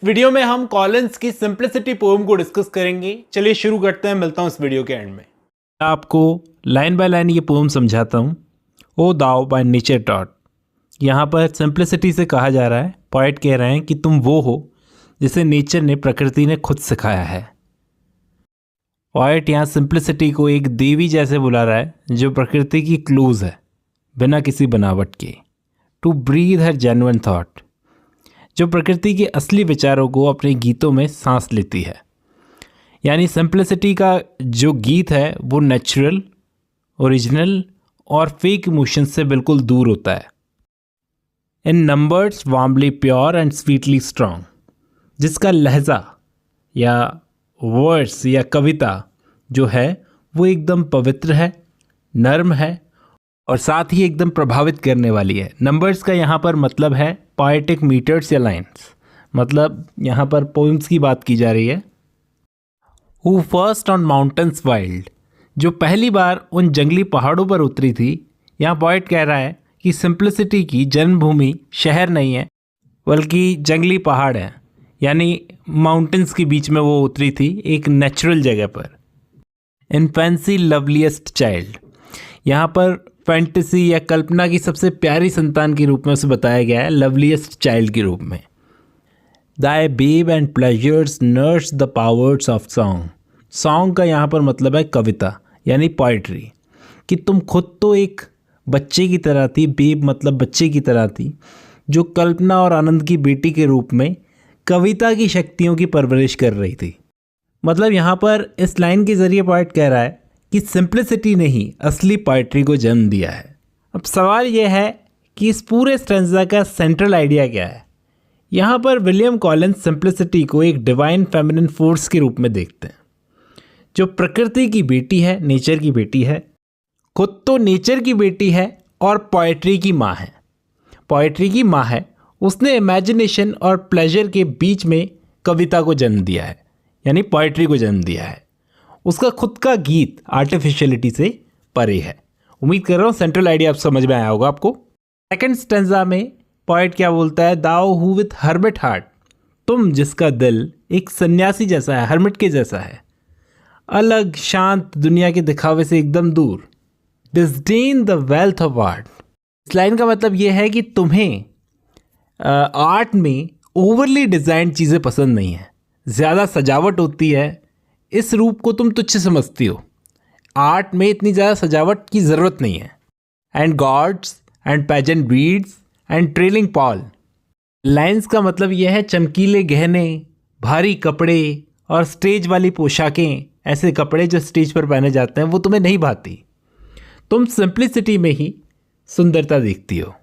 Video में हम Collins की सिंप्लिसिटी पोएम को डिस्कस करेंगे। चलिए शुरू करते हैं, मिलता हूं इस वीडियो के एंड में। आपको लाइन बाय लाइन ये पोएम समझाता हूँ। ओ दाओ बाय नेचर टॉट। यहाँ पर सिंप्लिसिटी से कहा जा रहा है, पोएट कह रहे हैं कि तुम वो हो जिसे नेचर ने, प्रकृति ने खुद सिखाया है। पोएट यहाँ सिंप्लिसिटी को एक देवी जैसे बुला रहा है जो प्रकृति की क्लोज है, बिना किसी बनावट के। To breathe her genuine thought, जो प्रकृति के असली विचारों को अपने गीतों में सांस लेती है। यानी सिंप्लिसिटी का जो गीत है वो नेचुरल, ओरिजिनल और फेक इमोशन से बिल्कुल दूर होता है। In numbers warmly pure and sweetly strong, जिसका लहजा या वर्ड्स या कविता जो है वो एकदम पवित्र है, नर्म है और साथ ही एकदम प्रभावित करने वाली है। नंबर्स का यहाँ पर मतलब है पोएटिक मीटर्स या लाइन्स, मतलब यहाँ पर पोइम्स की बात की जा रही है। Who first on mountains wild, जो पहली बार उन जंगली पहाड़ों पर उतरी थी। यहाँ पोएट कह रहा है कि सिंप्लिसिटी की जन्मभूमि शहर नहीं है बल्कि जंगली पहाड़ है, यानी माउंटेन्स के बीच में वो उतरी थी, एक नेचुरल जगह पर। इन फैंसी लवलीस्ट चाइल्ड, यहाँ पर फैंटेसी या कल्पना की सबसे प्यारी संतान के रूप में उसे बताया गया है, लवलीस्ट चाइल्ड के रूप में। Thy babe and pleasures nurse the powers of song. Song का यहाँ पर मतलब है कविता यानी पोइट्री, कि तुम खुद तो एक बच्चे की तरह थी, बेब मतलब बच्चे की तरह थी, जो कल्पना और आनंद की बेटी के रूप में कविता की शक्तियों की परवरिश कर रही थी। मतलब यहाँ पर इस लाइन के ज़रिए पोएट कह रहा है कि सिंप्लिसिटी ने ही असली पोइट्री को जन्म दिया है। अब सवाल यह है कि इस पूरे स्टैंजा का सेंट्रल आइडिया क्या है। यहाँ पर विलियम कॉलिंस सिंप्लिसिटी को एक डिवाइन फेमिनिन फोर्स के रूप में देखते हैं, जो प्रकृति की बेटी है, नेचर की बेटी है, खुद तो नेचर की बेटी है और पोइट्री की माँ है। पोइट्री की माँ है, उसने इमेजिनेशन और प्लेजर के बीच में कविता को जन्म दिया है, यानी पोइट्री को जन्म दिया है। उसका खुद का गीत आर्टिफिशियलिटी से परे है। उम्मीद कर रहा हूँ सेंट्रल आइडिया आप समझ में आया होगा आपको। सेकंड स्टैंजा में पोएट क्या बोलता है, thou who with hermit heart, तुम जिसका दिल एक सन्यासी जैसा है, हर्मिट के जैसा है, अलग शांत दुनिया के दिखावे से एकदम दूर। Disdain the wealth of art. इस लाइन का मतलब यह है कि तुम्हें आर्ट में ओवरली डिज़ाइंड चीज़ें पसंद नहीं है, ज़्यादा सजावट होती है, इस रूप को तुम तुच्छ समझती हो। आर्ट में इतनी ज़्यादा सजावट की ज़रूरत नहीं है। And gods and pageant breeds and trailing Paul. Lines का मतलब यह है चमकीले गहने, भारी कपड़े और स्टेज वाली पोशाकें, ऐसे कपड़े जो स्टेज पर पहने जाते हैं, वो तुम्हें नहीं भाती। तुम सिंप्लिसिटी में ही सुंदरता देखती हो।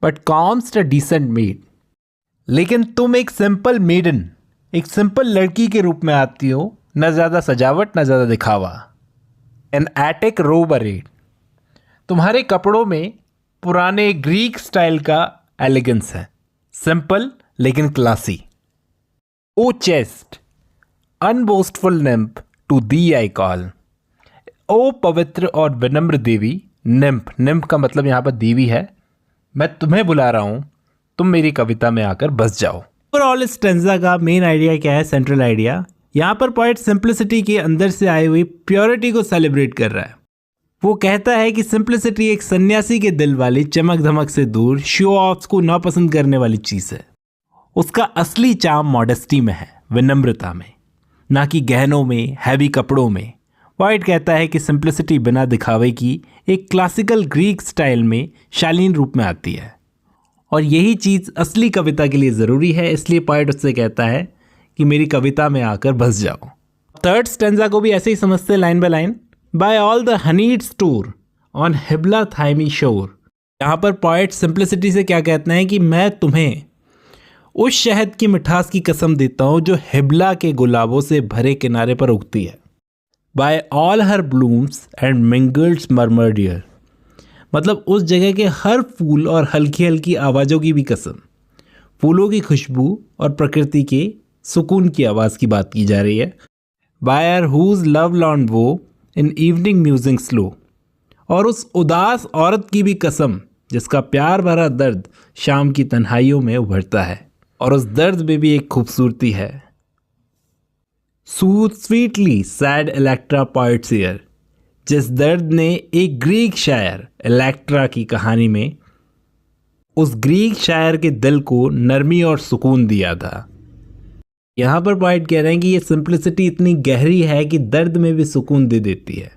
बट कॉम्स्ट अ डिसेंट मेड, लेकिन तुम एक सिंपल मेडन, एक सिंपल लड़की के रूप में आती हो, न ज़्यादा सजावट न ज़्यादा दिखावा। एन एटिक रोब अरेड, तुम्हारे कपड़ों में पुराने ग्रीक स्टाइल का एलिगेंस है, सिंपल लेकिन classy. O chaste unboastful nymph to thee I call. ओ पवित्र और विनम्र देवी, निम्फ, निम्फ का मतलब यहाँ पर देवी है, मैं तुम्हें बुला रहा हूँ, तुम मेरी कविता में आकर बस जाओ। ओवरऑल इस स्टैंजा का मेन आइडिया क्या है, सेंट्रल आइडिया। यहाँ पर पोएट सिंप्लिसिटी के अंदर से आई हुई प्योरिटी को सेलिब्रेट कर रहा है। वो कहता है कि सिंप्लिसिटी एक सन्यासी के दिल वाली, चमक धमक से दूर, शो ऑफ्स को नापसंद करने वाली चीज़ है। उसका असली चार्म मॉडेस्टी में है, विनम्रता में, ना कि गहनों में, हैवी कपड़ों में। पोएट कहता है कि सिंप्लिसिटी बिना दिखावे की एक क्लासिकल ग्रीक स्टाइल में शालीन रूप में आती है, और यही चीज़ असली कविता के लिए ज़रूरी है। इसलिए पोएट उससे कहता है कि मेरी कविता में आकर बस जाओ। थर्ड स्टैंजा को भी ऐसे ही समझते हैं, line by line. By all the honeyed store on Hybla thymy shore. यहाँ पर पोएट सिंप्लिसिटी से क्या कहते हैं कि मैं तुम्हें उस शहद की मिठास की कसम देता हूँ जो हिबला के गुलाबों से भरे किनारे पर उगती है। By all her blooms and mingled murmur dear, मतलब उस जगह के हर फूल और हल्की हल्की आवाज़ों की भी कसम। फूलों की खुशबू और प्रकृति के सुकून की आवाज़ की बात की जा रही है। बायर हुज लव लॉन्ड वो इन इवनिंग म्यूजिंग स्लो, और उस उदास औरत की भी कसम जिसका प्यार भरा दर्द शाम की तन्हाइयों में उभरता है। और उस दर्द में भी एक खूबसूरती है। Soothe sweetly sad Electra poets here, जिस दर्द ने एक ग्रीक शायर इलेक्ट्रा की कहानी में उस ग्रीक शायर के दिल को नरमी और सुकून दिया था। यहाँ पर पोइट कह रहे हैं कि ये सिंप्लिसिटी इतनी गहरी है कि दर्द में भी सुकून दे देती है।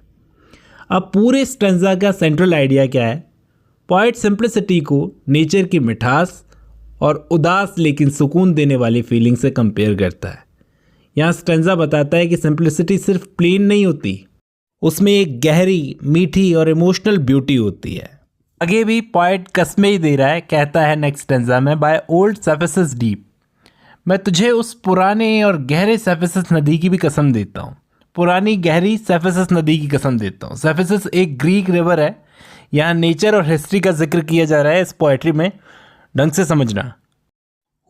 अब पूरे स्टेंजा का सेंट्रल आइडिया क्या है? पोइट सिंप्लिसिटी को नेचर की मिठास और उदास लेकिन सुकून देने वाली फीलिंग से कंपेयर करता है। यहाँ स्टेंजा बताता है कि सिंप्लिसिटी सिर्फ प्लेन नहीं होती, उसमें एक गहरी, मीठी और इमोशनल ब्यूटी होती है। आगे भी पोइट कस्में ही दे रहा है, कहता है नेक्स्ट स्टेंजा में, बाय ओल्ड सेफिसस डीप, मैं तुझे उस पुराने और गहरे सेफिसस नदी की भी कसम देता हूँ। पुरानी गहरी सेफिसस नदी की कसम देता हूँ। सेफिसस एक ग्रीक रिवर है। यहाँ नेचर और हिस्ट्री का जिक्र किया जा रहा है इस पोएट्री में, ढंग से समझना।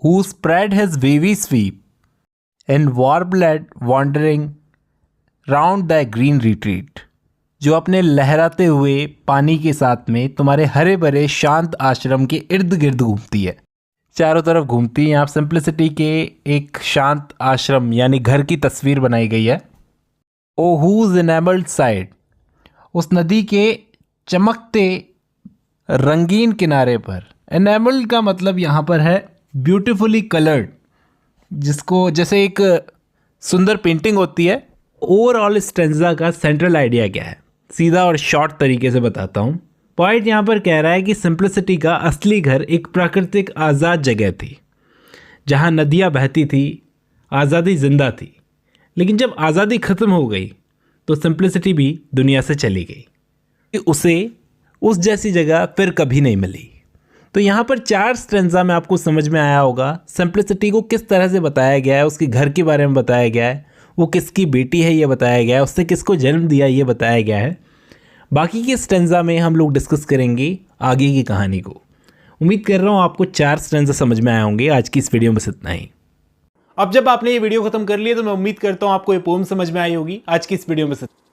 Who spread his wavy sweep in warbled wandering round the green retreat, जो अपने लहराते हुए पानी के साथ में तुम्हारे हरे भरे शांत आश्रम के इर्द गिर्द घूमती है, चारों तरफ घूमती है। यहाँ सिंप्लिसिटी के एक शांत आश्रम यानी घर की तस्वीर बनाई गई है। ओ हुज इनेमल्ड साइड, उस नदी के चमकते रंगीन किनारे पर। इनेमल्ड का मतलब यहाँ पर है ब्यूटीफुली कलर्ड, जिसको जैसे एक सुंदर पेंटिंग होती है। ओवरऑल स्टेंजा का सेंट्रल आइडिया क्या है, सीधा और शॉर्ट तरीके से बताता हूँ। पॉइंट यहाँ पर कह रहा है कि सिंप्लिसिटी का असली घर एक प्राकृतिक आज़ाद जगह थी, जहाँ नदियाँ बहती थी, आज़ादी जिंदा थी। लेकिन जब आज़ादी ख़त्म हो गई तो सिंप्लिसिटी भी दुनिया से चली गई। उसे उस जैसी जगह फिर कभी नहीं मिली। तो यहाँ पर 4 स्टेंजा में आपको समझ में आया होगा सिंप्लिसिटी को किस तरह से बताया गया है, उसके घर के बारे में बताया गया है, वो किसकी बेटी है ये बताया गया है, उसने किसको जन्म दिया ये बताया गया है। बाकी के स्टेंजा में हम लोग डिस्कस करेंगे आगे की कहानी को। उम्मीद कर रहा हूँ आपको 4 स्टेंजा समझ में आए होंगे। आज की इस वीडियो में बस इतना ही। अब जब आपने ये वीडियो खत्म कर लिया तो मैं उम्मीद करता हूँ आपको ये पोएम समझ में आई होगी। आज की इस वीडियो में